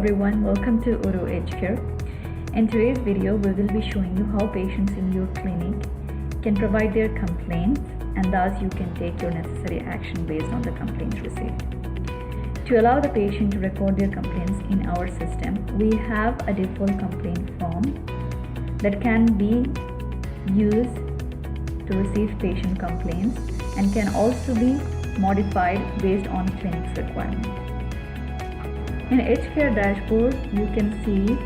everyone, welcome to Hcare. In today's video, we will be showing you how patients in your clinic can provide their complaints and thus you can take your necessary action based on the complaints received. To allow the patient to record their complaints in our system, we have a default complaint form that can be used to receive patient complaints and can also be modified based on clinic's requirement. In Hcare dashboard, you can see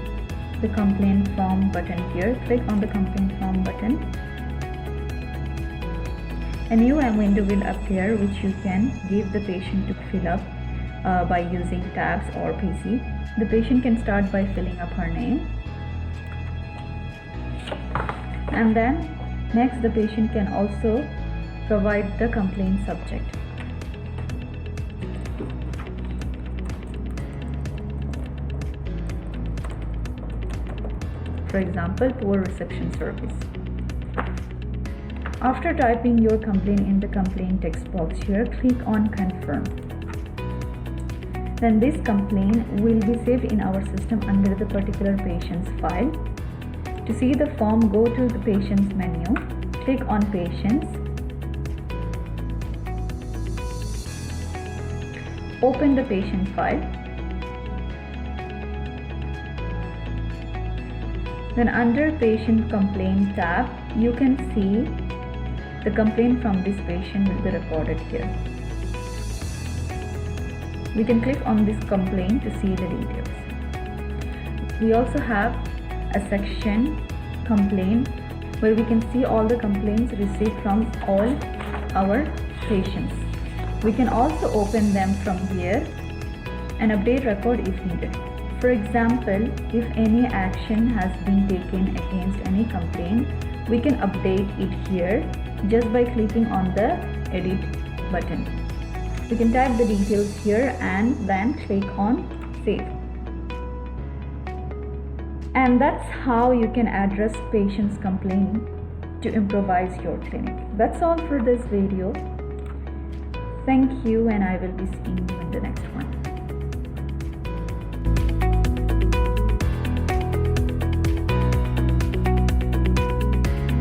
the complaint form button here. Click on the complaint form button. A new window will appear which you can give the patient to fill up by using tabs or PC. The patient can start by filling up her name, and then next the patient can also provide the complaint subject. For example, poor reception service. After typing your complaint in the complaint text box here, click on confirm. Then this complaint will be saved in our system under the particular patient's file. To see the form, go to the patient's menu, click on patients, open the patient file. Then under patient complaint tab, you can see the complaint from this patient will be recorded here. We can click on this complaint to see the details. We also have a section complaint where we can see all the complaints received from all our patients. We can also open them from here and update record if needed. For example, if any action has been taken against any complaint, we can update it here just by clicking on the edit button. We can type the details here and then click on save. And that's how you can address patients' complaint to improvise your clinic. That's all for this video. Thank you, and I will be seeing you in the next one.